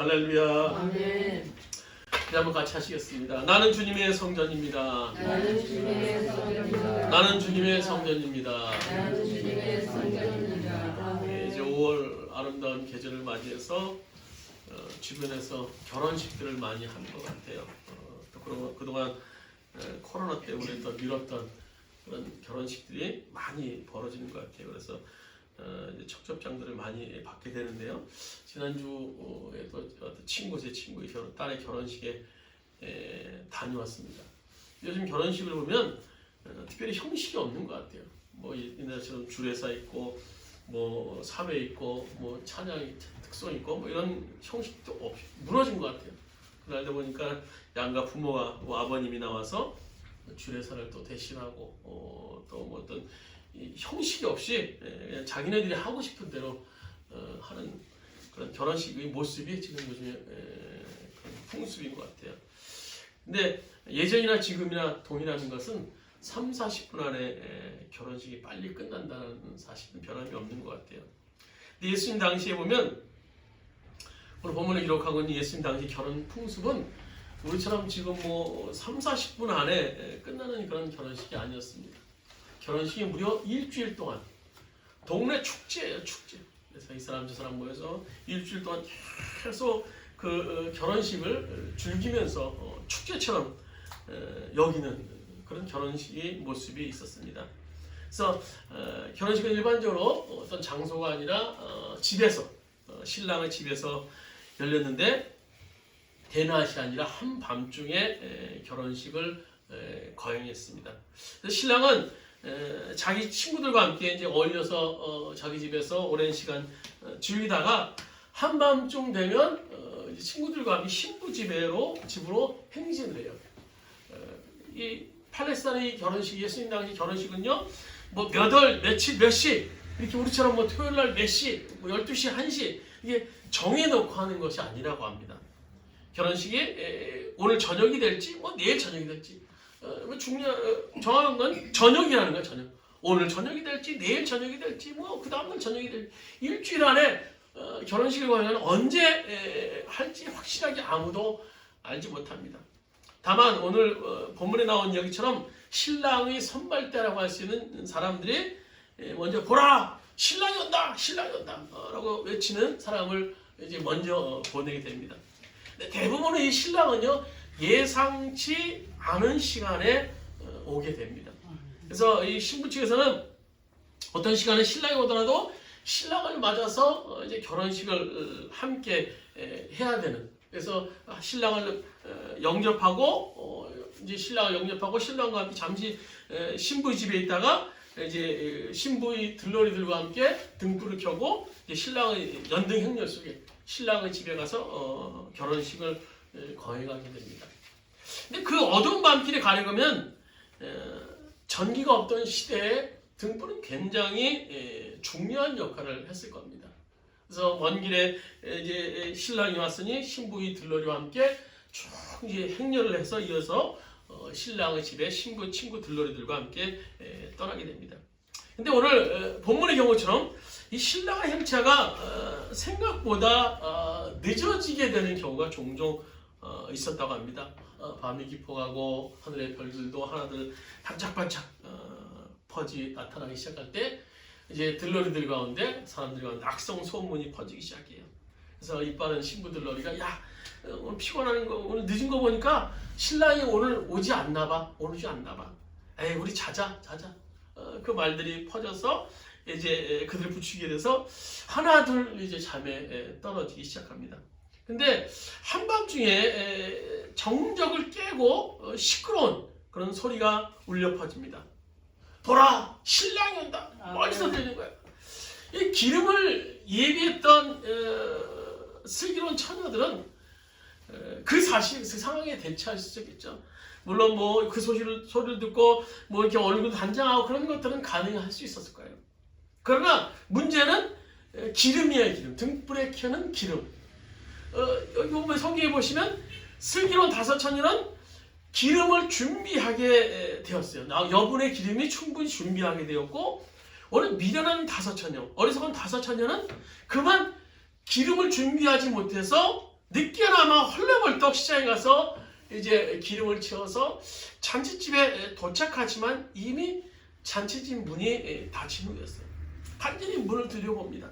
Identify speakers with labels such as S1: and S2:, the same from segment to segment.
S1: 할렐루야.
S2: 아멘.
S1: 네, 한번 같이 하시겠습니다. 나는 주님의 성전입니다.
S2: 나는 주님의 성전입니다.
S1: 나는 주님의 성전입니다.
S2: 나는 주님의 성전입니다.
S1: 네, 이제 5월 아름다운 계절을 맞이해서 주변에서 결혼식들을 많이 한 것 같아요. 또 그동안 코로나 때문에 더 미뤘던 그런 결혼식들이 많이 벌어지는 것 같아요. 그래서 이제 청첩장들을 많이 받게 되는데요. 지난주에도 제 친구의 딸의 결혼식에 다녀왔습니다. 요즘 결혼식을 보면 특별히 형식이 없는 것 같아요. 뭐 옛날처럼 주례사 있고 뭐 사회 있고 뭐 찬양 특송 있고 뭐 이런 형식도 없이 무너진 것 같아요. 그날도 보니까 양가 부모가 아버님이 나와서 주례사를 또 대신하고 또 뭐 어떤 이 형식이 없이 그냥 자기네들이 하고 싶은 대로 하는 그런 결혼식의 모습이 지금 요즘에 그런 풍습인 것 같아요. 근데 예전이나 지금이나 동일한 것은 3, 40분 안에 결혼식이 빨리 끝난다는 사실은 변함이 없는 것 같아요. 근데 예수님 당시에 보면 오늘 본문에 기록하고 있는 예수님 당시 결혼 풍습은 우리처럼 지금 뭐 3, 40분 안에 끝나는 그런 결혼식이 아니었습니다. 결혼식이 무려 일주일 동안 동네 축제예요, 축제. 그래서 이 사람 저 사람 모여서 일주일 동안 계속 그 결혼식을 즐기면서 축제처럼 여기는 그런 결혼식의 모습이 있었습니다. 그래서 결혼식은 일반적으로 어떤 장소가 아니라 집에서 신랑의 집에서 열렸는데 대낮이 아니라 한밤중에 결혼식을 거행했습니다. 그래서 신랑은 자기 친구들과 함께 이제 어울려서 자기 집에서 오랜 시간 즐기다가 한밤중 되면 친구들과 함께 신부 집으로 행진을 해요. 이 팔레스타인의 결혼식, 예수님 당시 결혼식은요, 뭐 몇 월, 며칠, 몇 시, 이렇게 우리처럼 뭐 토요일 날 몇 시, 뭐 12시, 1시, 이게 정해놓고 하는 것이 아니라고 합니다. 결혼식이 오늘 저녁이 될지, 뭐 내일 저녁이 될지, 정확한 건 저녁이라는 거야, 저녁. 오늘 저녁이 될지, 내일 저녁이 될지, 뭐 그 다음날 저녁이 될지, 일주일 안에 결혼식을 거행하면 언제 할지 확실하게 아무도 알지 못합니다. 다만 오늘 본문에 나온 이야기처럼 신랑의 선발대라고 할 수 있는 사람들이 먼저 보라! 신랑이 온다! 신랑이 온다! 라고 외치는 사람을 이제 먼저 보내게 됩니다. 대부분의 이 신랑은요, 예상치 않은 시간에 오게 됩니다. 그래서 이 신부 측에서는 어떤 시간에 신랑이 오더라도 신랑을 맞아서 이제 결혼식을 함께 해야 되는, 그래서 신랑을 영접하고 이제 신랑을 영접하고 신랑과 함께 잠시 신부 집에 있다가 이제 신부의 들러리들과 함께 등불을 켜고 이제 신랑의 연등 행렬 속에 신랑의 집에 가서 결혼식을 거행하게 됩니다. 근데 그 어두운 밤길에 가려면 전기가 없던 시대에 등불은 굉장히 중요한 역할을 했을 겁니다. 그래서 먼 길에 이제 신랑이 왔으니 신부의 들러리와 함께 쭉 이제 행렬을 해서 이어서 신랑의 집에 신부 친구 들러리들과 함께 떠나게 됩니다. 근데 오늘 본문의 경우처럼 이 신랑의 행차가 생각보다 늦어지게 되는 경우가 종종 있었다고 합니다. 밤이 깊어가고 하늘의 별들도 하나둘 반짝반짝 나타나기 시작할 때 이제 들러리들 가운데 사람들 가운데 악성 소문이 퍼지기 시작해요. 그래서 이빠른 신부 들러리가 야, 오늘 피곤한 거 오늘 늦은 거 보니까 신랑이 오늘 오지 않나 봐. 오지 않나 봐. 에이, 우리 자자. 그 말들이 퍼져서 이제 그들을 부추기게 돼서 하나둘 이제 잠에 떨어지기 시작합니다. 근데 한밤중에 정적을 깨고 시끄러운 그런 소리가 울려 퍼집니다. 보라! 신랑이 온다! 멀리서 들리는 거야. 이 기름을 예비했던 슬기로운 처녀들은 그 상황에 대처할 수 있겠죠. 물론 뭐 그 소리를 듣고 뭐 이렇게 얼굴 단장하고 그런 것들은 가능할 수 있었을 거예요. 그러나 문제는 기름이에요, 기름. 등불에 켜는 기름. 여기 보면 성경에 보시면 슬기로운 다섯 처녀는 기름을 준비하게 되었어요. 여분의 기름이 충분히 준비하게 되었고, 오늘 미련한 다섯 처녀, 어리석은 다섯 처녀는 그만 기름을 준비하지 못해서 늦게나마 헐레벌떡 시장에 가서 이제 기름을 채워서 잔치집에 도착하지만 이미 잔치집 문이 닫힌 후였어요. 간절히 문을 들여봅니다.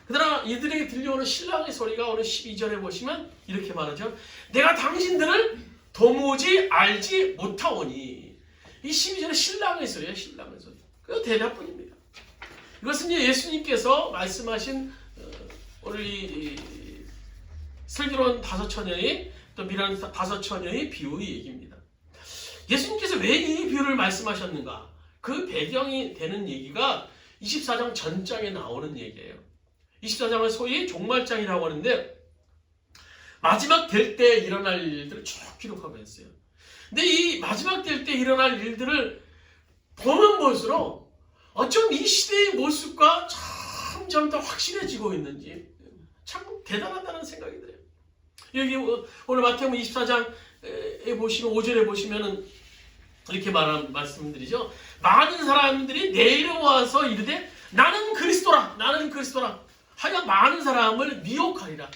S1: 그러나 이들에게 들려오는 신랑의 소리가 오늘 12절에 보시면 이렇게 말하죠. 내가 당신들을 도무지 알지 못하오니. 이 12절에 신랑의 소리예요. 신랑의 소리. 그 대답뿐입니다. 이것은 예수님께서 말씀하신 오늘 이 슬기로운 5처녀의 또 미련한 5처녀의 비유의 얘기입니다. 예수님께서 왜 이 비유를 말씀하셨는가? 그 배경이 되는 얘기가 24장 전장에 나오는 얘기예요. 24장을 소위 종말장이라고 하는데 마지막 될 때 일어날 일들을 쭉 기록하고 있어요. 근데 이 마지막 될 때 일어날 일들을 보면 볼수록 어쩜 이 시대의 모습과 점점 더 확실해지고 있는지 참 대단하다는 생각이 들어요. 여기 오늘 마태복음 24장에 보시면 5절에 보시면은 이렇게 말씀드리죠. 많은 사람들이 내 이름 와서 이르되 나는 그리스도라 나는 그리스도라 하여 많은 사람을 미혹하리라.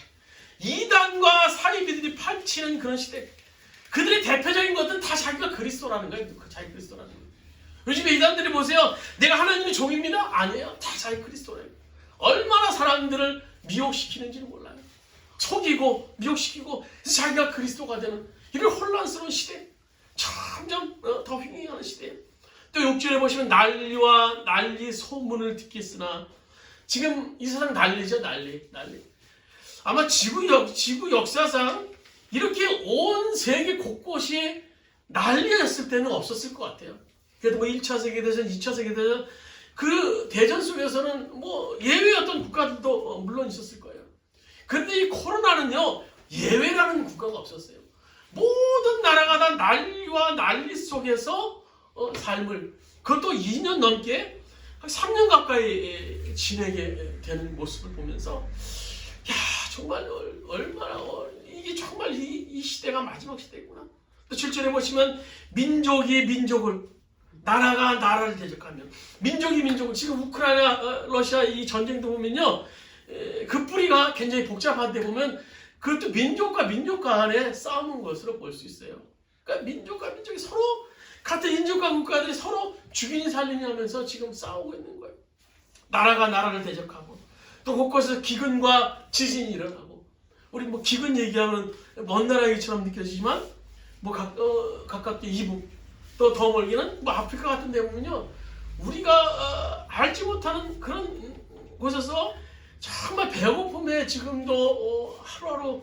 S1: 이단과 사이비들이 펼치는 그런 시대. 그들의 대표적인 것은 다 자기가 그리스도라는 거예요. 자기 그리스도라는 거예요. 요즘에 이단들이 보세요. 내가 하나님의 종입니다. 아니에요. 다 자기 그리스도래요. 얼마나 사람들을 미혹시키는지는 몰라요. 속이고 미혹시키고 자기가 그리스도가 되는 이런 혼란스러운 시대. 점점 더 횡행하는 시대예요. 또 6절에 보시면 난리와 난리 소문을 듣겠으나 지금 이 세상 난리죠. 난리. 아마 지구 역사상 이렇게 온 세계 곳곳이 난리였을 때는 없었을 것 같아요. 그래도 뭐 1차 세계대전, 2차 세계대전 그 대전 속에서는 뭐 예외였던 국가들도 물론 있었을 거예요. 그런데 이 코로나는요 예외라는 국가가 없었어요. 모든 나라가 다 난리와 난리 속에서 삶을 그것도 2년 넘게 한 3년 가까이 지내게 되는 모습을 보면서 야 정말 얼마나 이게 정말 이 시대가 마지막 시대구나. 또 7절에 보시면 민족이 민족을 나라가 나라를 대적하면 민족이 민족을 지금 우크라이나 러시아 이 전쟁도 보면요 그 뿌리가 굉장히 복잡한데 보면 그것도 민족과 민족 간의 싸움인 것으로 볼 수 있어요. 그러니까 민족과 민족이 서로 같은 인종과 국가들이 서로 죽이니 살리니 하면서 지금 싸우고 있는 거예요. 나라가 나라를 대적하고 또 곳곳에서 기근과 지진이 일어나고 우리 뭐 기근 얘기하면 먼 나라 얘기처럼 느껴지지만 뭐 가깝게 이북 또 더 멀기는 뭐 아프리카 같은 데 보면요 우리가 알지 못하는 그런 곳에서 정말 배고픔에 지금도 하루하루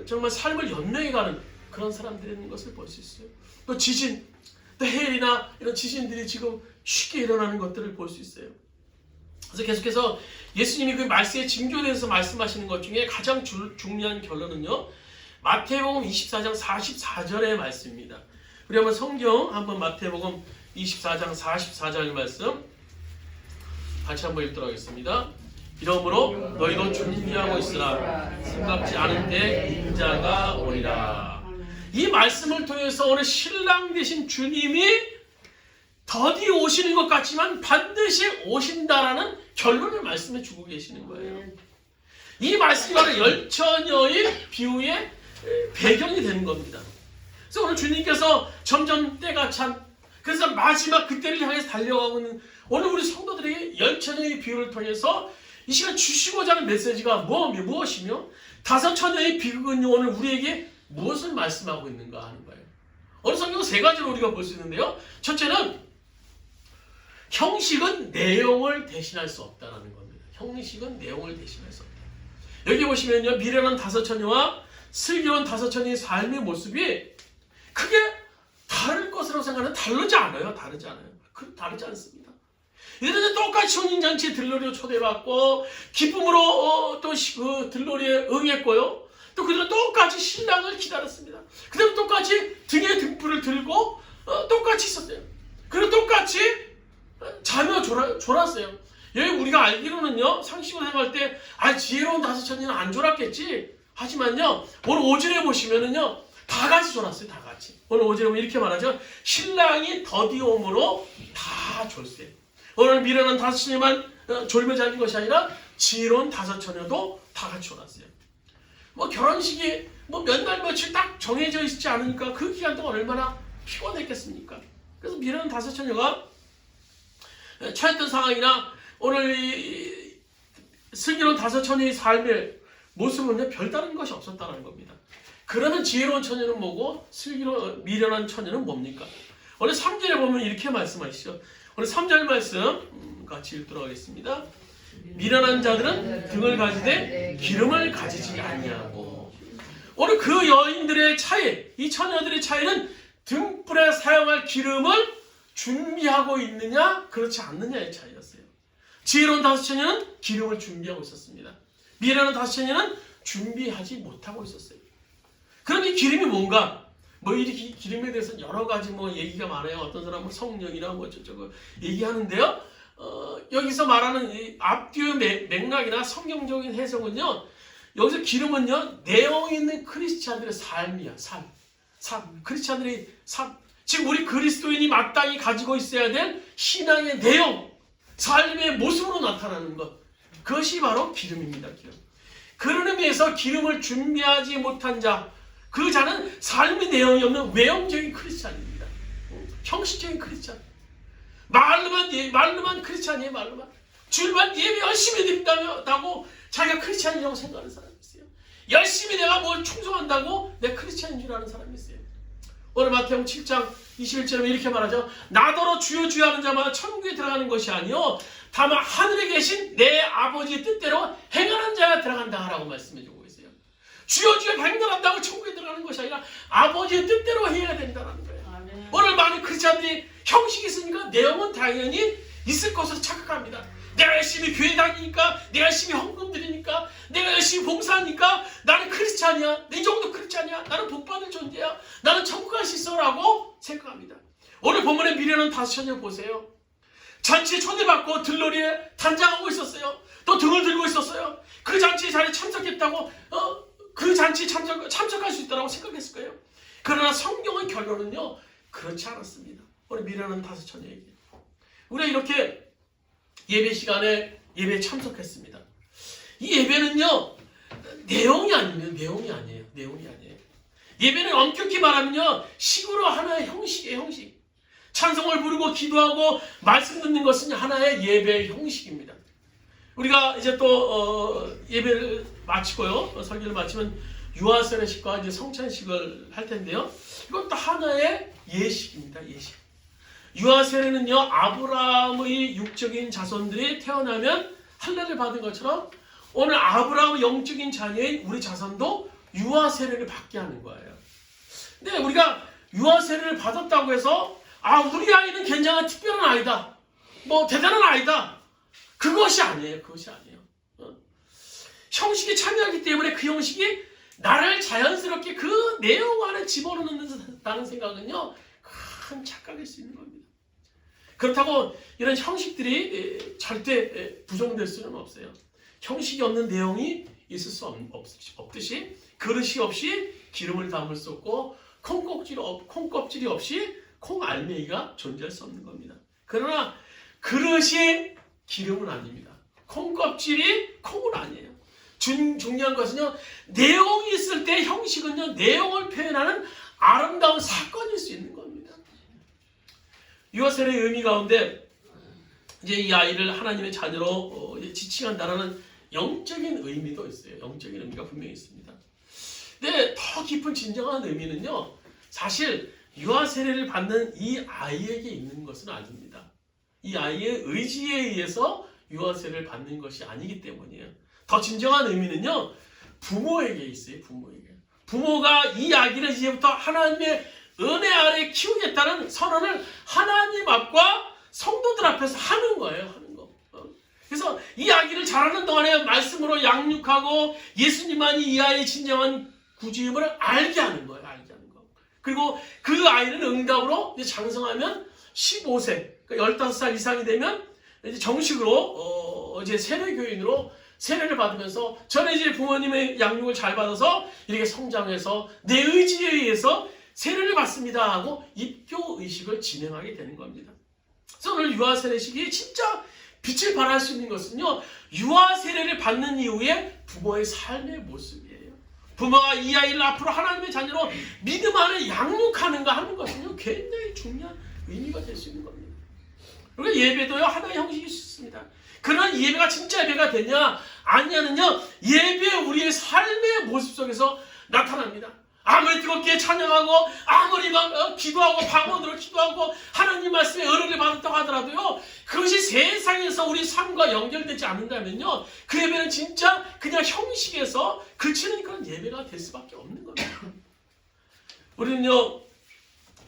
S1: 정말 삶을 연명해가는 그런 사람들이 있는 것을 볼 수 있어요. 또 지진, 또 해일이나 이런 지진들이 지금 쉽게 일어나는 것들을 볼 수 있어요. 그래서 계속해서 예수님이 그 말씀의 징조에 대해서 말씀하시는 것 중에 가장 중요한 결론은요. 마태복음 24장 44절의 말씀입니다. 우리 한번 성경 한번 마태복음 24장 44절 말씀 같이 한번 읽도록 하겠습니다. 이러므로 너희도 준비하고 있으라. 생각지 않은 때 인자가 오리라. 이 말씀을 통해서 오늘 신랑 되신 주님이 더디 오시는 것 같지만 반드시 오신다라는 결론을 말씀해 주고 계시는 거예요. 이 말씀이 바로 열처녀의 비유의 배경이 되는 겁니다. 그래서 오늘 주님께서 점점 때가 찬 그래서 마지막 그때를 향해서 달려가고 있는 오늘 우리 성도들에게 열처녀의 비유를 통해서 이 시간 주시고자 하는 메시지가 무엇이며 5처녀의 비극은 오늘 우리에게 무엇을 말씀하고 있는가 하는 거예요. 오늘 성경 3가지로 우리가 볼 수 있는데요. 첫째는 형식은 내용을 대신할 수 없다는 겁니다. 형식은 내용을 대신할 수 없다. 여기 보시면요. 미련한 5처녀와 슬기로운 5처녀의 삶의 모습이 크게 다를 것이라고 생각하는 다르지 않아요. 다르지 않습니다. 이들은 똑같이 혼인잔치에 들러리로 초대받고 기쁨으로 또 그 들러리에 응했고요. 또 그들은 똑같이 신랑을 기다렸습니다. 그들은 똑같이 등에 등불을 들고 똑같이 있었어요. 그리고 똑같이 자며 졸았어요. 여기 우리가 알기로는요. 상식으로 생각할 때 지혜로운 5처녀는 안 졸았겠지. 하지만요. 오늘 5절에 보시면은요. 다 같이 졸았어요. 다 같이. 오늘 5절에 보면 이렇게 말하죠. 신랑이 더디 오므로 다 졸세요. 오늘 미련한 5처녀만 졸며 자는 것이 아니라 지혜로운 5처녀도 다 같이 졸았어요. 뭐 결혼식이 뭐 몇 날 며칠 딱 정해져 있지 않으니까 그 기간 동안 얼마나 피곤했겠습니까? 그래서 미련한 다섯 처녀가 처했던 상황이나 오늘 이 슬기로운 다섯 처녀의 삶의 모습은요 별다른 것이 없었다는 겁니다. 그러면 지혜로운 처녀는 뭐고 미련한 처녀는 뭡니까? 오늘 3절에 보면 이렇게 말씀하시죠. 오늘 3절 말씀 같이 읽도록 하겠습니다. 미련한 자들은 등을 가지되 기름을 가지지 아니하고. 오늘 그 여인들의 차이, 이 처녀들의 차이는 등불에 사용할 기름을 준비하고 있느냐 그렇지 않느냐의 차이였어요. 지혜로운 다섯 처녀는 기름을 준비하고 있었습니다. 미련한 다섯 처녀는 준비하지 못하고 있었어요. 그럼 이 기름이 뭔가? 뭐 이 기름에 대해서 여러 가지 뭐 얘기가 많아요. 어떤 사람은 성령이나 뭐 저거 얘기하는데요. 여기서 말하는 이 앞뒤의 맥락이나 성경적인 해석은요. 여기서 기름은요 내용 있는 크리스찬들의 삶이야. 삶. 크리스찬들의 삶. 지금 우리 그리스도인이 마땅히 가지고 있어야 될 신앙의 내용, 삶의 모습으로 나타나는 것. 그것이 바로 기름입니다. 기름. 그런 의미에서 기름을 준비하지 못한 자, 그 자는 삶의 내용이 없는 외형적인 크리스찬입니다. 형식적인 크리스찬. 말로만 크리스찬이에요. 말로만. 주일만 예배 열심히 드린다고 자기가 크리스찬이라고 생각하는 사람이 있어요. 열심히 내가 뭘 충성한다고 내 크리스찬인 줄 아는 사람이 있어요. 오늘 마태복음 7장 21절에 이렇게 말하죠. 나더러 주여 주여 하는 자마다 천국에 들어가는 것이 아니요 다만 하늘에 계신 내 아버지의 뜻대로 행하는 자가 들어간다 라고 말씀해주고 있어요. 주여 주여 행동한다고 천국에 들어가는 것이 아니라 아버지의 뜻대로 해야 된다는 거예요. 아멘. 오늘 많은 크리스찬들이 형식이 있으니까 내용은 당연히 있을 것으로 착각합니다. 내가 열심히 교회 다니니까, 내가 열심히 헌금 드리니까, 내가 열심히 봉사하니까 나는 크리스찬이야. 이 정도 크리스찬이야. 나는 복받을 존재야. 나는 천국 갈 수 있어 라고 생각합니다. 오늘 본문의 미련한 다섯 처녀 보세요. 잔치에 초대받고 들러리에 단장하고 있었어요. 또 등을 들고 있었어요. 그 잔치에 자리에 참석했다고 그 잔치에 참석할 수 있다고 생각했을 거예요. 그러나 성경의 결론은요 그렇지 않았습니다. 오늘 미련한 다섯 처녀에게 우리가 이렇게 예배 시간에 예배에 참석했습니다. 이 예배는요 내용이 아니에요. 예배는 엄격히 말하면요 식으로 하나의 형식이에요. 형식. 찬송을 부르고 기도하고 말씀 듣는 것은 하나의 예배의 형식입니다. 우리가 이제 또 예배를 마치고요 설교를 마치면 유아세례식과 이제 성찬식을 할 텐데요. 이것도 하나의 예식입니다. 예식. 유아세례는요 아브라함의 육적인 자손들이 태어나면 할례를 받은 것처럼 오늘 아브라함의 영적인 자녀인 우리 자손도 유아세례를 받게 하는 거예요. 근데 우리가 유아세례를 받았다고 해서 우리 아이는 굉장한 특별한 아이다, 뭐 대단한 아이다, 그것이 아니에요. 형식에 참여하기 때문에 그 형식이 나를 자연스럽게 그 내용 안에 집어넣는다는 생각은요 큰 착각일 수 있는 겁니다. 그렇다고 이런 형식들이 절대 부정될 수는 없어요. 형식이 없는 내용이 있을 수 없듯이 그릇이 없이 기름을 담을 수 없고 콩껍질이 없이 콩알맹이가 존재할 수 없는 겁니다. 그러나 그릇이 기름은 아닙니다. 콩껍질이 콩은 아니에요. 중요한 것은요 내용이 있을 때 형식은요 내용을 표현하는 아름다운 사건일 수 있는 겁니다. 유아세례의 의미 가운데 이제 이 아이를 하나님의 자녀로 지칭한다라는 영적인 의미도 있어요. 영적인 의미가 분명히 있습니다. 근데 더 깊은 진정한 의미는요 사실 유아세례를 받는 이 아이에게 있는 것은 아닙니다. 이 아이의 의지에 의해서 유아세례를 받는 것이 아니기 때문이에요. 더 진정한 의미는요 부모에게 있어요. 부모가 이 아기를 이제부터 하나님의 은혜 아래 키우겠다는 선언을 하나님 앞과 성도들 앞에서 하는 거예요. 그래서 이 아기를 자라는 동안에 말씀으로 양육하고 예수님만이 이 아이의 진정한 구주임을 알게 하는 거예요. 그리고 그 아이는 응답으로 이제 장성하면 15세, 그러니까 15살 이상이 되면 이제 정식으로 이제 세례교인으로 세례를 받으면서 저는 이제 부모님의 양육을 잘 받아서 이렇게 성장해서 내 의지에 의해서 세례를 받습니다 하고 입교 의식을 진행하게 되는 겁니다. 그래서 오늘 유아 세례식이 진짜 빛을 발할 수 있는 것은요 유아 세례를 받는 이후에 부모의 삶의 모습이에요. 부모가 이 아이를 앞으로 하나님의 자녀로 믿음 안에 양육하는가 하는 것은요 굉장히 중요한 의미가 될 수 있는 겁니다. 그리고 예배도요 하나의 형식이 있습니다. 그러나 예배가 진짜 예배가 되냐 아니냐는요 예배 우리의 삶의 모습 속에서 나타납니다. 아무리 뜨겁게 찬양하고 아무리 막 기도하고 방언으로 기도하고 하나님 말씀에 은혜를 받았다고 하더라도요 그것이 세상에서 우리 삶과 연결되지 않는다면요 그 예배는 진짜 그냥 형식에서 그치는 그런 예배가 될 수밖에 없는 겁니다. 우리는요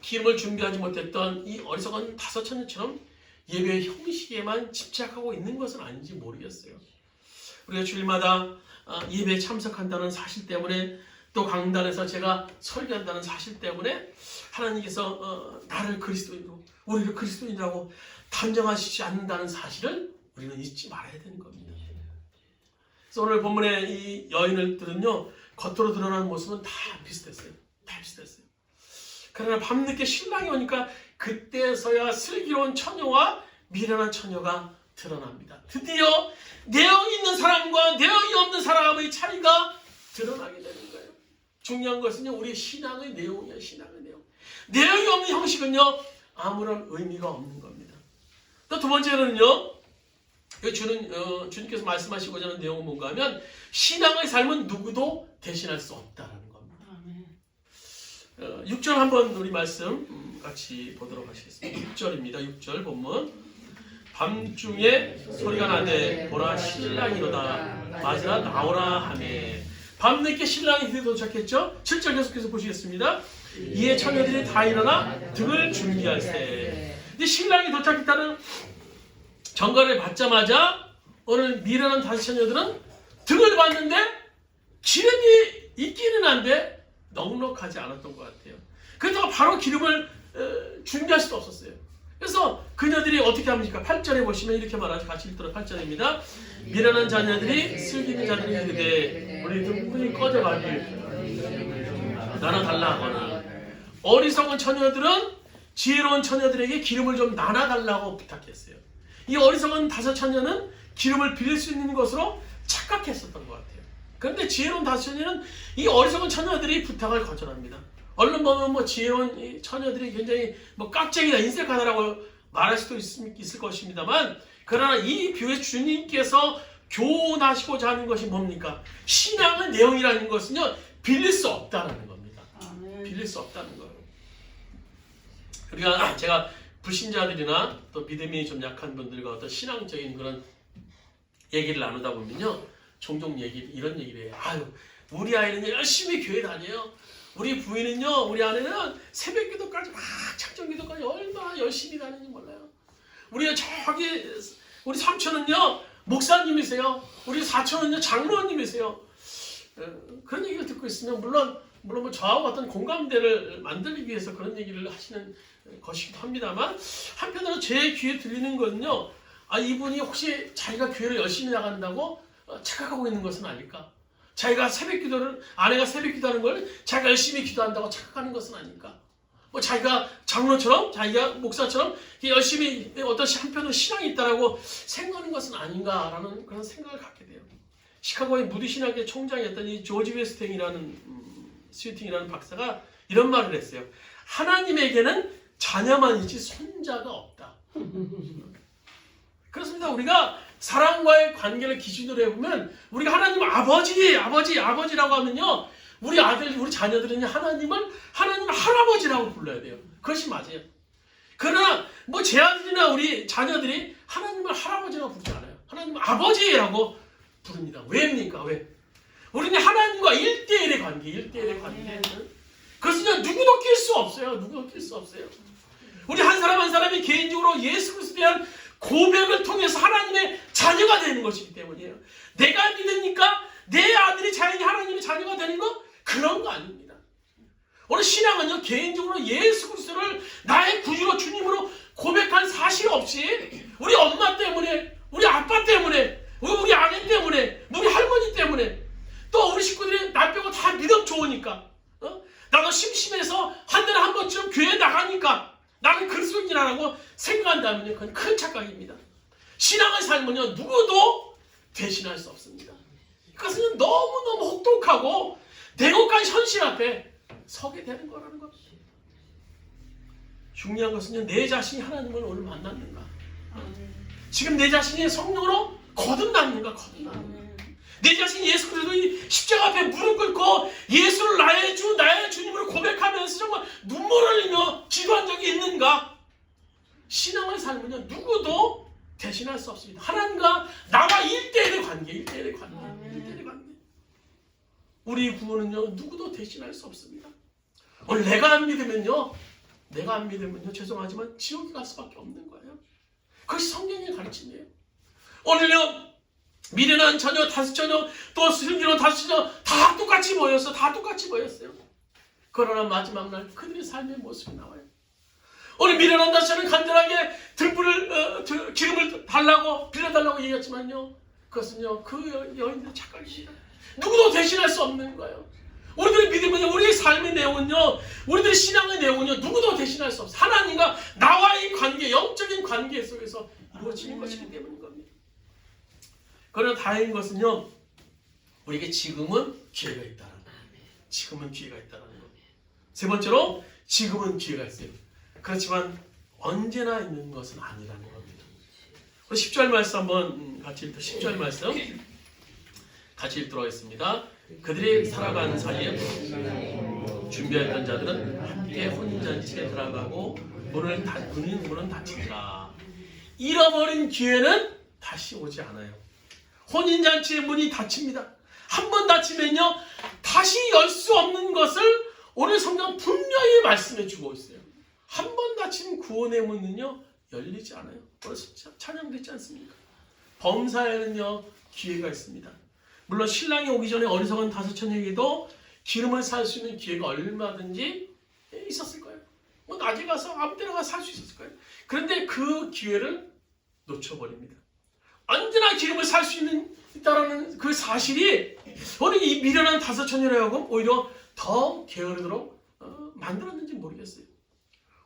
S1: 기름을 준비하지 못했던 이 어리석은 다섯 처녀처럼 예배의 형식에만 집착하고 있는 것은 아닌지 모르겠어요. 우리가 주일마다 예배에 참석한다는 사실 때문에 또 강단에서 제가 설교한다는 사실 때문에 하나님께서 나를 그리스도인으로 우리를 그리스도인이라고 단정하시지 않는다는 사실을 우리는 잊지 말아야 되는 겁니다. 그래서 오늘 본문의 이 여인들은요 겉으로 드러나는 모습은 다 비슷했어요. 다 비슷했어요. 그러나 밤늦게 신랑이 오니까 그때서야 슬기로운 처녀와 미련한 처녀가 드러납니다. 드디어 내용이 있는 사람과 내용이 없는 사람의 차이가 드러나게 되는 거예요. 중요한 것은요 우리의 신앙의 내용이에요. 신앙의 내용. 내용이 없는 형식은요 아무런 의미가 없는 겁니다. 또 두 번째로는요 주님께서 말씀하시고자 하는 내용은 뭔가 하면 신앙의 삶은 누구도 대신할 수 없다라는 겁니다. 6절 한번 우리 말씀 같이 보도록 하시겠습니다. 6절입니다. 6절 본문. 밤중에 소리가 나되 보라 신랑이로다 맞으라 나오라 하매. 밤늦게 신랑이 드디어 도착했죠. 7절 계속해서 보시겠습니다. 이에 처녀들이 다 일어나 등을 준비할세. 근데 신랑이 도착했다는 전가를 받자마자 오늘 미련한 다섯 처녀들은 등을 봤는데 기름이 있기는 한데 넉넉하지 않았던 것 같아요. 그래서 바로 기름을 준비할 수도 없었어요. 그래서 그녀들이 어떻게 합니까? 8절에 보시면 이렇게 말하죠. 같이 읽도록 8절입니다. 미련한 자녀들이 슬기는 자들이 이르되 우리 등불이 꺼져가니 나눠달라 하거나 어리석은 처녀들은 지혜로운 처녀들에게 기름을 좀 나눠달라고 부탁했어요. 이 어리석은 다섯 처녀는 기름을 빌릴 수 있는 것으로 착각했었던 것 같아요. 그런데 지혜로운 다섯 처녀는 이 어리석은 처녀들이 부탁을 거절합니다. 얼른 보면 지혜로운 처녀들이 굉장히 깍쟁이다 인색하다라고 말할 수도 있을 것입니다만 그러나 이 비유에 주님께서 교훈하시고자 하는 것이 뭡니까? 신앙의 내용이라는 것은요 빌릴 수 없다는 겁니다. 빌릴 수 없다는 거예요. 우리가 제가 불신자들이나 또 믿음이 좀 약한 분들과 어떤 신앙적인 그런 얘기를 나누다 보면요 종종 이런 얘기를 해요. 아유 우리 아이는 열심히 교회 다녀요. 우리 부인은요, 우리 아내는 새벽 기도까지 막 창정 기도까지 얼마나 열심히 다니는지 몰라요. 우리 삼촌은요, 목사님이세요. 우리 사촌은요, 장로님이세요. 그런 얘기를 듣고 있으면 물론 저하고 어떤 공감대를 만들기 위해서 그런 얘기를 하시는 것이기도 합니다만 한편으로 제 귀에 들리는 건요, 이분이 혹시 자기가 교회를 열심히 나간다고 착각하고 있는 것은 아닐까? 자기가 아내가 새벽 기도하는 걸 자기가 열심히 기도한다고 착각하는 것은 아닐까? 자기가 장로처럼, 자기가 목사처럼 열심히 어떤 한편으로 신앙이 있다라고 생각하는 것은 아닌가라는 그런 생각을 갖게 돼요. 시카고의 무디 신학의 총장이었던 이 조지 스위팅이라는 박사가 이런 말을 했어요. 하나님에게는 자녀만이지 손자가 없다. 그렇습니다. 우리가 사람과의 관계를 기준으로 해보면 우리가 하나님 아버지라고 하면요 우리 자녀들은요 하나님을 할아버지라고 불러야 돼요. 그것이 맞아요. 그러나 제 아들이나 우리 자녀들이 하나님을 할아버지라고 부르지 않아요. 하나님을 아버지라고 부릅니다. 왜입니까? 왜? 우리는 하나님과 1대1의 관계. 그것은요 누구도 낄 수 없어요. 우리 한 사람 한 사람이 개인적으로 예수 그리스도에 대한 고백을 통해서 하나님의 자녀가 되는 것이기 때문이에요. 내가 믿으니까 내 아들이 자연히 하나님의 자녀가 되는 거? 그런 거 아닙니다. 오늘 신앙은요 개인적으로 예수 그리스도를 나의 구주로 주님으로 고백한 사실 없이 우리 엄마 때문에, 우리 아빠 때문에, 우리 아내 때문에, 우리 할머니 때문에, 또 우리 식구들이 나 빼고 다 믿음 좋으니까, 나도 심심해서 한 달에 한 번쯤 교회 나가니까 나는 그리스도인이라고 생각한다면 그건 큰 착각입니다. 신앙의 삶은요 누구도 대신할 수 없습니다. 그것은 너무너무 혹독하고 냉혹한 현실 앞에 서게 되는 거라는 겁니다. 중요한 것은요, 내 자신이 하나님을 오늘 만났는가? 지금 내 자신이 성령으로 거듭났는가? 내 자신이 예수 그리스도의 십자가 앞에 무릎 꿇고 예수를 나의 주, 나의 주님으로 고백하면서 정말 눈물을 흘리며 기도한 적이 있는가? 신앙의 삶은요, 누구도 대신할 수 없습니다. 하나님과 나와 1대1의 관계, 1대1의 관계, 1대1의 관계. 우리 구원은요, 누구도 대신할 수 없습니다. 오늘 내가 안 믿으면요, 죄송하지만 지옥에 갈 수밖에 없는 거예요. 그것이 성경의 가르침이에요. 오늘요, 미련한 자녀, 다섯 자녀, 또 슬기로운 다섯 자녀 다 똑같이 모였어요. 그러나 마지막 날 그들의 삶의 모습이 나와요. 오늘 미련한 다섯 자녀는 간절하게 기름을 달라고 빌려달라고 얘기했지만요, 그것은요, 그 여인들의 착각입니다. 누구도 대신할 수 없는 거예요. 우리들의 믿음은요, 우리의 삶의 내용은요, 우리들의 신앙의 내용은요, 누구도 대신할 수 없어요. 하나님과 나와의 관계, 영적인 관계 속에서 이루어지는 것이기 때문인 겁니다. 그러나 다행인 것은요, 우리에게 지금은 기회가 있다는 거예요. 지금은 기회가 있다는 거예요. 세 번째로, 지금은 기회가 있어요. 그렇지만 언제나 있는 것은 아니라는 겁니다. 우리 10절 말씀 한번 같이 읽도록 10절 말씀 같이 읽도록 하겠습니다. 그들이 살아가는 사이에 준비했던 자들은 함께 혼인잔치에 들어가고 문은 닫히니라. 잃어버린 기회는 다시 오지 않아요. 혼인잔치의 문이 닫힙니다. 한 번 닫히면요, 다시 열 수 없는 것을 오늘 성경 분명히 말씀해 주고 있어요. 한 번 닫힌 구원의 문은요, 열리지 않아요. 오늘 찬양됐지 않습니까? 범사에는요, 기회가 있습니다. 물론 신랑이 오기 전에 어리석은 다섯 처녀에게도 기름을 살 수 있는 기회가 얼마든지 있었을 거예요. 뭐 낮에 가서 아무 때나 가서 살 수 있었을 거예요. 그런데 그 기회를 놓쳐버립니다. 언제나 기름을 살 수 있다는 그 사실이 오늘 이 미련한 다섯 처녀를 하고 오히려 더 게으르도록 만들었는지 모르겠어요.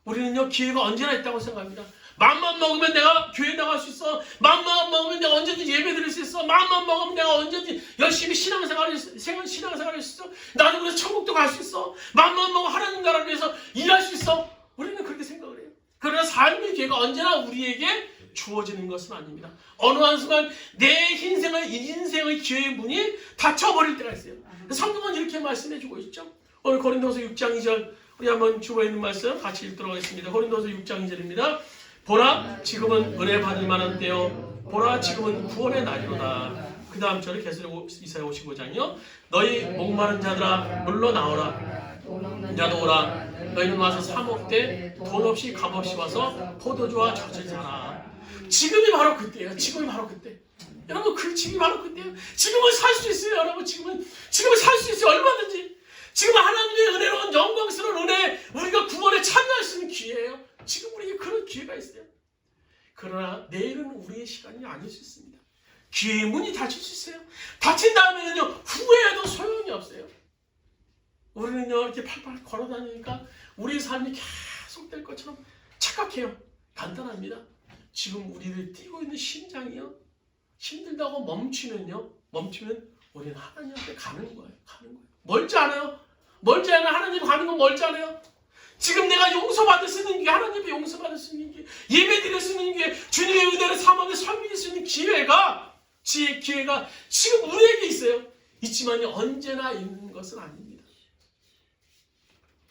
S1: 우리는요, 기회가 언제나 있다고 생각합니다. 마음만 먹으면 내가 교회 나갈 수 있어. 마음만 먹으면 내가 언제든지 예배 드릴 수 있어. 마음만 먹으면 내가 언제든지 열심히 신앙생활을 할 수 있어. 나도 그래서 천국도 갈 수 있어. 마음만 먹으면 하나님 나라를 위해서 일할 수 있어. 우리는 그렇게 생각을 해요. 그러나 삶의 기회가 언제나 우리에게 주어지는 것은 아닙니다. 어느 한순간 내 인생의 기회의 문이 닫혀버릴 때가 있어요. 성경은 이렇게 말씀해주고 있죠. 오늘 고린도서 6장 2절 우리 한번 주어 있는 말씀 같이 읽도록 하겠습니다. 고린도서 6장 2절입니다. 보라, 지금은 은혜 받을 만한 때요. 보라, 지금은 구원의 날이로다. 그 다음 절에 이사야 55장이요. 너희 목마른 자들아 물러 나오라. 야도 오라. 너희는 와서 사 먹되 돈 없이 값 없이 와서 포도주와 젖을 사라. 지금이 바로 그때예요. 지금이 바로 그때. 여러분, 그 지금이 바로 그때예요. 지금은 살 수 있어요. 여러분, 지금은 살 수 있어요. 얼마든지. 지금은 하나님의 은혜로운 영광스러운 은혜, 우리가 구원에 참여할 수 있는 기회예요. 지금 우리에게 그런 기회가 있어요. 그러나 내일은 우리의 시간이 아닐 수 있습니다. 기회의 문이 닫힐 수 있어요. 닫힌 다음에는요, 후회해도 소용이 없어요. 우리는요, 이렇게 팔팔 걸어다니니까 우리의 삶이 계속될 것처럼 착각해요. 간단합니다. 지금 우리를 뛰고 있는 심장이요, 힘들다고 멈추면 우리는 하나님 앞에 가는 거예요. 멀지 않아요. 하나님 가는 건 멀지 않아요. 지금 내가 용서받을 수 있는 게, 하나님 앞에 용서받을 수 있는 게, 예배 드릴 수 있는 게, 주님의 은혜를 사모하며 설명할 수 있는 기회가 지금 우리에게 있어요. 있지만 있지만요, 언제나 있는 것은 아닙니다.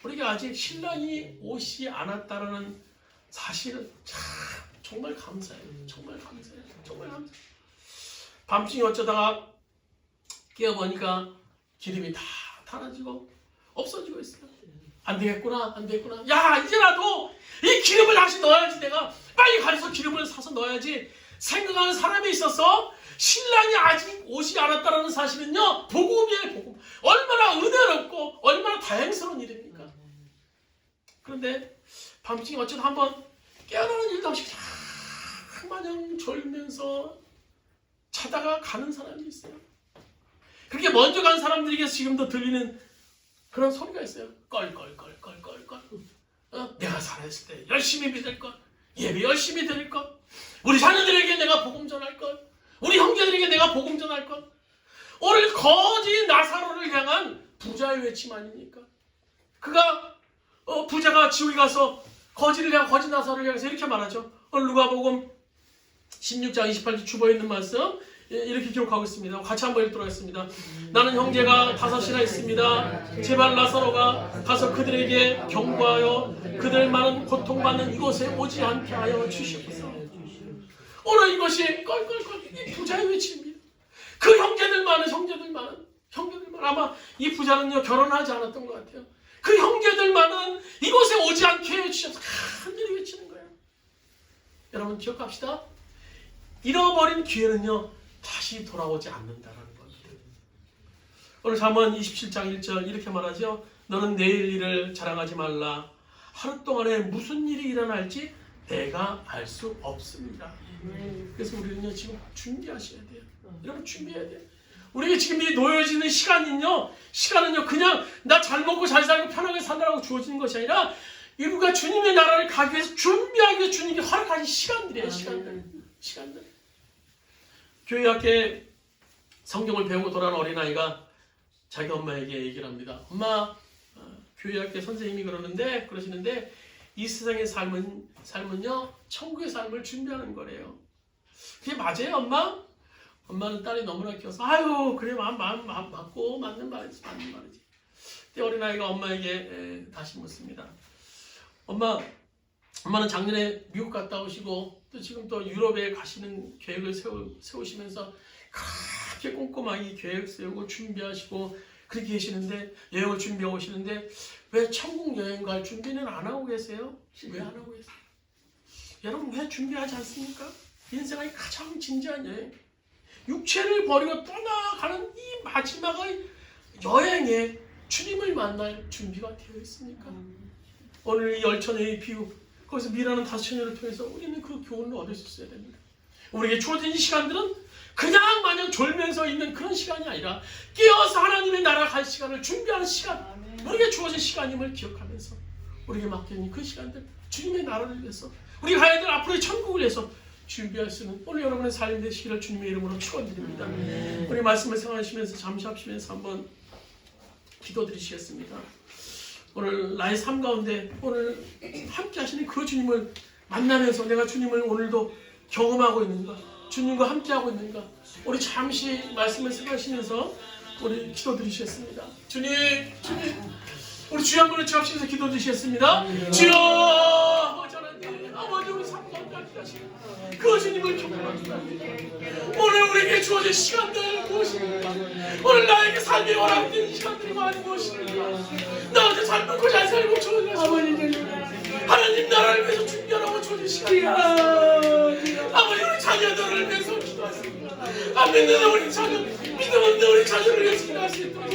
S1: 우리가 아직 신랑이 오지 않았다라는 사실은 정말 감사해요. 정말 감사해요. 밤중에 어쩌다가 깨어보니까 기름이 다 닳아지고 없어지고 있어요. 안 되겠구나. 야, 이제라도 이 기름을 다시 넣어야지. 내가 빨리 가서 기름을 사서 넣어야지 생각하는 사람이 있어서 신랑이 아직 오지 않았다는 사실은요, 복음이에요. 복음. 얼마나 은혜롭고 얼마나 다행스러운 일입니까? 그런데 밤중에 어쩌다 한번 깨어나는 일도 없이 마냥 졸면서 자다가 가는 사람이 있어요. 그렇게 먼저 간 사람들에게 지금도 들리는 그런 소리가 있어요. 껄껄껄껄껄껄. 내가 살아있을 때 열심히 믿을 것, 예배 열심히 드릴 것, 우리 자녀들에게 내가 복음 전할 것, 우리 형제들에게 내가 복음 전할 것. 오늘 거지 나사로를 향한 부자의 외침 아닙니까? 그가 부자가 지옥에 가서 거짓을 향 거짓 나사를 향해서 이렇게 말하죠. 오늘 누가복음 16장 28절 주보에 있는 말씀 이렇게 기록하고 있습니다. 같이 한번 읽도록 하겠습니다. 나는 형제가 5이나 있습니다. 제발 나사로가 가서 그들에게 경고하여 그들 많은 고통받는 이곳에 오지 않게 하여 주시옵소서. 오늘 이것이 이 부자의 외침입니다. 그 형제들 많은 아마 이 부자는요 결혼하지 않았던 것 같아요. 그 형제들 많은 이곳에 오지 않게 해주셔서 하늘이 외치는 거예요. 여러분 기억합시다. 잃어버린 기회는요 다시 돌아오지 않는다라는 겁니다. 오늘 잠언 27장 1절 이렇게 말하죠. 너는 내일 일을 자랑하지 말라. 하루 동안에 무슨 일이 일어날지 내가 알 수 없습니다. 그래서 우리는요 지금 준비하셔야 돼요. 여러분 준비해야 돼요. 우리에게 지금 이 놓여지는 시간은요 그냥 나 잘 먹고 잘 살고 편하게 살라고 주어지는 것이 아니라 우리가 주님의 나라를 가기 위해서 준비하기 위해서 주님께 허락하신 시간들이에요. 시간들. 교회 밖에 성경을 배우고 돌아온 어린아이가 자기 엄마에게 얘기를 합니다. 엄마, 교회 학교 선생님이 그러시는데 이 세상의 삶은요 천국의 삶을 준비하는 거래요. 그게 맞아요, 엄마? 엄마는 딸이 너무나 귀여워서 아유 그래 마음 맞고 맞는 말이지. 그때 어린아이가 엄마에게 다시 묻습니다. 엄마는 작년에 미국 갔다 오시고 또 지금 또 유럽에 가시는 계획을 세우시면서 그렇게 꼼꼼하게 계획 세우고 준비하시고 그렇게 계시는데 여행을 준비하고 오시는데 왜 천국 여행 갈 준비는 안 하고 계세요? 왜 안 하고 계세요? 여러분 왜 준비하지 않습니까? 인생의 가장 진지한 여행, 육체를 버리고 떠나가는 이 마지막의 여행에 주님을 만날 준비가 되어 있습니까? 오늘 이 열처녀의 비유, 거기서 미라는 5처녀를 통해서 우리는 그 교훈을 얻을 수 있어야 됩니다. 우리에게 주어진 이 시간들은 그냥 마냥 졸면서 있는 그런 시간이 아니라 깨어서 하나님의 나라 갈 시간을 준비하는 시간, 우리에게 주어진 시간임을 기억하면서 우리에게 맡겨진 그 시간들, 주님의 나라를 위해서 우리가 가야 될 앞으로의 천국을 위해서 준비할 수 있는 오늘 여러분의 삶이 되시기를 주님의 이름으로 축원드립니다. 우리 말씀을 생각하시면서 잠시 합시면서 한번 기도드리시겠습니다. 오늘 나의 삶 가운데 오늘 함께 하시는 그 주님을 만나면서 내가 주님을 오늘도 경험하고 있는가, 주님과 함께 하고 있는가, 우리 잠시 말씀을 생각하시면서 우리 기도드리시겠습니다. 주님 우리 주여 한번 외쳐하시면서 기도드리시겠습니다. 주여 아버지 하나님, 아버지 우리 삶 가운데 함께 하시는 그 주님을 경험합니다. 오늘 우리에게 주어진 시간들 무엇입니까? 오늘 나에게 삶이 허락된 시간들이 많이 무엇입니까? 나 어제 잘 먹고 잘 살고 좋은 하나님 나라를 위해서 준비하라고 주어진 시간이야. 아버지 우리 자녀들을 위해서 기도하십니다. 안 믿는 우리 자녀, 믿음 없는 우리 자녀를 위해서 기도할 수 있도록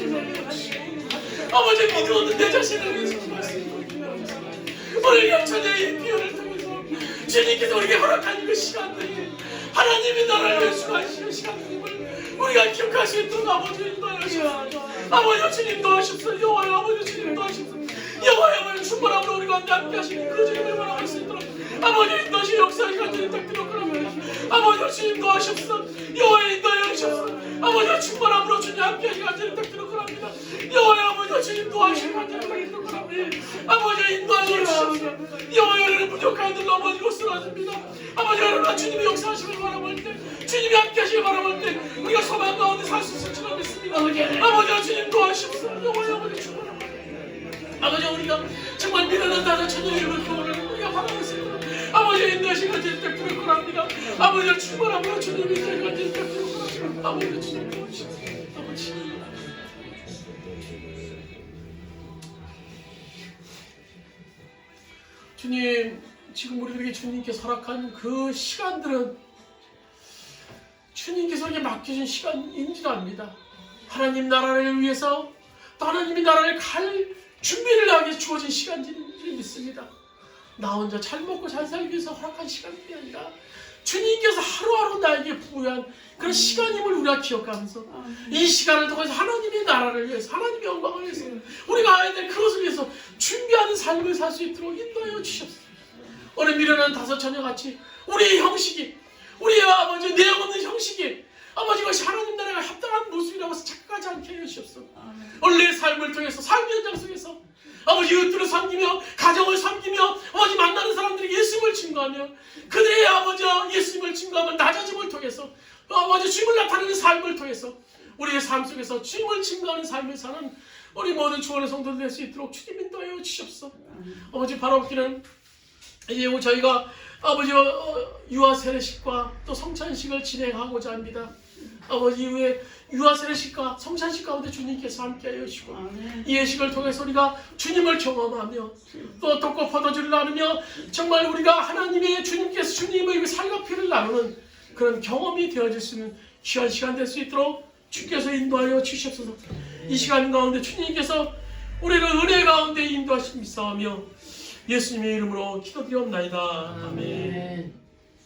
S1: 아버지 믿음 없는 내 자신을 위해서 기도할 수 있도록 오늘 영천의 비유를 통해서 주님께서 우리에게 허락한 그 시간들이 하나님의 나라를 위해 수고하시는 시간들임을 우리가 기억할 수 있도록 아버지 인도하시옵소서. 아버지 주님 도와주옵소서. 여호와여 아버지 주님 도와주옵소서. 여호와여 아버지 충만함으로 우리가 함께 하시는 그 주님을 바라볼 수 있도록 아버지 인도하시 역사의 간절히 딱 들어가라. 아버지 주님 도와주옵소서. 여호와여 인도하여 주옵소서. 아버지 충만함으로 주님 함께 하시는 간절히 딱 들어가랍니다. 여호와여 아버지 주님 도와주시는 간절히 딱 들어가랍니다. 아버지 인도하여 주옵소서. 여호와여를 부족한 들 넘어지고 쓰러집니다. 아버지 여러분 주님이 역사하시길 바라볼 때, 주님이 함께 하시길 바라볼 때 우리가 소망 가운데 살 수 있을 줄 믿습니다. 아버지 주님 도와주옵소서. 여호와여 아버지 충만합니다. 아버지 우리가 정말 미련한 다른 천년의 교훈을 우리가 바라볼 수 있도록 아버지 인도하시는 간절히 딱 들어가랍니다. 아버지 충만함으로 주님이 간절히 딱 들어가랍니다. 아버지 주님 도와주옵소서. 아버지 주님, 지금 우리들에게 주님께서 허락한 그 시간들은 주님께서 우리에게 맡겨진 시간인지도 압니다. 하나님 나라를 위해서 또 하나님의 나라를 갈 준비를 하기 위해서 주어진 시간들을 믿습니다. 나 혼자 잘 먹고 잘 살기 위해서 허락한 시간들이 아니라 주님께서 하루하루 나에게 부여한 그런 시간임을 우리가 기억하면서 이 시간을 통해서 하나님의 나라를 위해서, 하나님의 영광을 위해서 우리가 해야 될 그것을 위해서 준비하는 삶을 살 수 있도록 인도하여 주셨습니다. 오늘 미련한 5처녀같이 우리의 형식이, 우리의 아버지 내용 없는 형식이 아버지 이것이 하나님 나라가 합당한 모습이라고 착각하지 않게 해주시옵소서. 원래의 삶을 통해서 삶의 현장 속에서 아버지 이웃들을 섬기며 가정을 섬기며 아버지 만나는 사람들에게 예수님을 증거하며 그들의 아버지 예수님을 증거하며 낮아짐을 통해서 아버지 주님을 나타내는 삶을 통해서 우리의 삶 속에서 주님을 증거하는 삶을 사는 우리 모든 주원의 성도들 될 수 있도록 주님 인도하여 주시옵소서. 아버지 바라옵기는 이제 저희가 아버지 유아 세례식과 또 성찬식을 진행하고자 합니다. 아버지 이후에 유아 세례식과 성찬식 가운데 주님께서 함께하여 주시고 이 예식을 통해서 우리가 주님을 경험하며 또 떡과 포도주를 나누며 정말 우리가 하나님의 주님께서 주님의 살과 피를 나누는 그런 경험이 되어질 수 있는 귀한 시간 될 수 있도록 주께서 인도하여 주시옵소서. 이 시간 가운데 주님께서 우리를 은혜 가운데 인도하심이 싸우며 예수님의 이름으로 기도드리옵나이다. 아멘.